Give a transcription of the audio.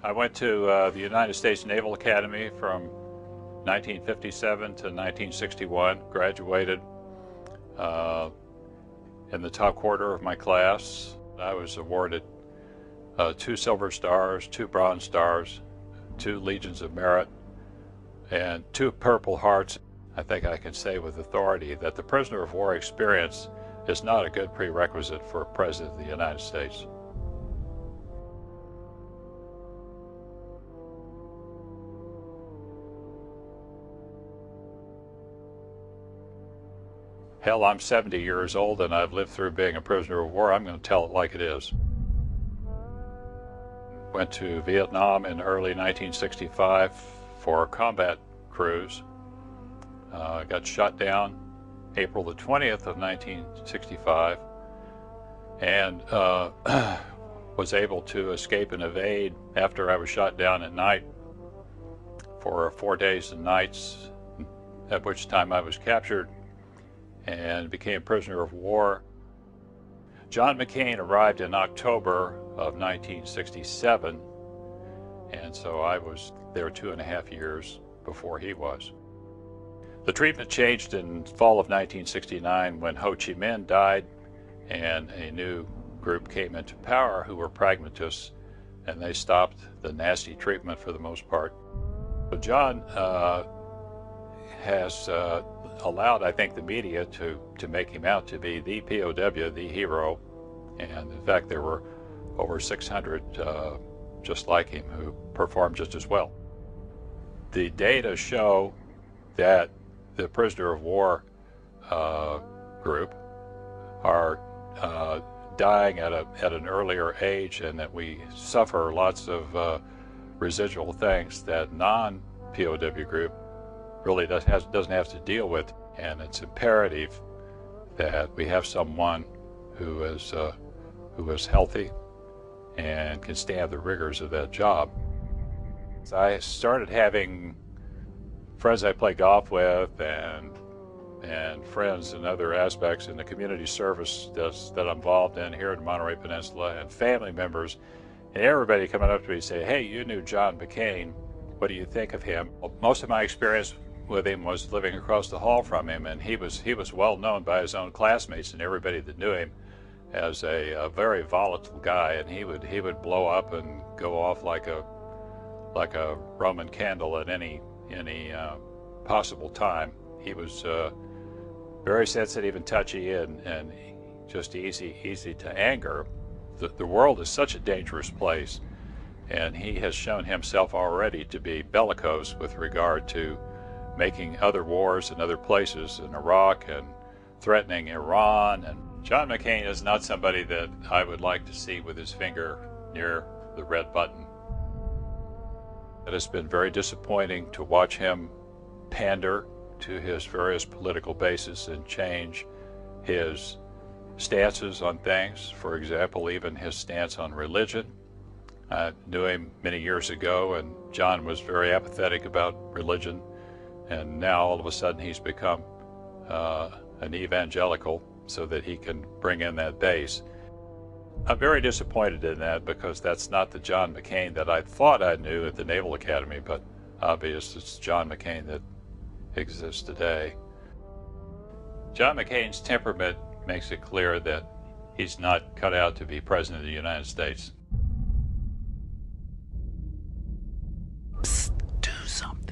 I went to the United States Naval Academy from 1957 to 1961, graduated in the top quarter of my class. I was awarded 2 Silver Stars, 2 Bronze Stars, 2 Legions of Merit, and 2 Purple Hearts. I think I can say with authority that the prisoner of war experience is not a good prerequisite for a President of the United States. Hell, I'm 70 years old and I've lived through being a prisoner of war. I'm going to tell it like it is. Went to Vietnam in early 1965 for a combat cruise. Got shot down April the 20th of 1965 and was able to escape and evade after I was shot down at night for 4 days and nights, at which time I was captured and became prisoner of war. John McCain arrived in October of 1967, and so I was there 2.5 years before he was. The treatment changed in fall of 1969 when Ho Chi Minh died and a new group came into power who were pragmatists, and they stopped the nasty treatment for the most part. So John has allowed, I think, the media to make him out to be the POW, the hero, and in fact there were over 600 just like him who performed just as well. The data show that the prisoner of war group are dying at an earlier age, and that we suffer lots of residual things that non-POW group really doesn't have to deal with, and it's imperative that we have someone who is healthy and can stand the rigors of that job. So I started having friends I play golf with and friends in other aspects in the community service that I'm involved in here in the Monterey Peninsula, and family members, and everybody coming up to me and say, "Hey, you knew John McCain. What do you think of him?" Well, most of my experience with him was living across the hall from him, and he was well known by his own classmates and everybody that knew him as a very volatile guy, and he would blow up and go off like a Roman candle at any possible time. He was very sensitive and touchy and just easy to anger. The world is such a dangerous place, and he has shown himself already to be bellicose with regard to making other wars in other places, in Iraq and threatening Iran. And John McCain is not somebody that I would like to see with his finger near the red button. It has been very disappointing to watch him pander to his various political bases and change his stances on things. For example, even his stance on religion. I knew him many years ago, and John was very apathetic about religion, and now all of a sudden he's become an evangelical so that he can bring in that base. I'm very disappointed in that, because that's not the John McCain that I thought I knew at the Naval Academy, but obviously it's John McCain that exists today. John McCain's temperament makes it clear that he's not cut out to be President of the United States. Psst, do something.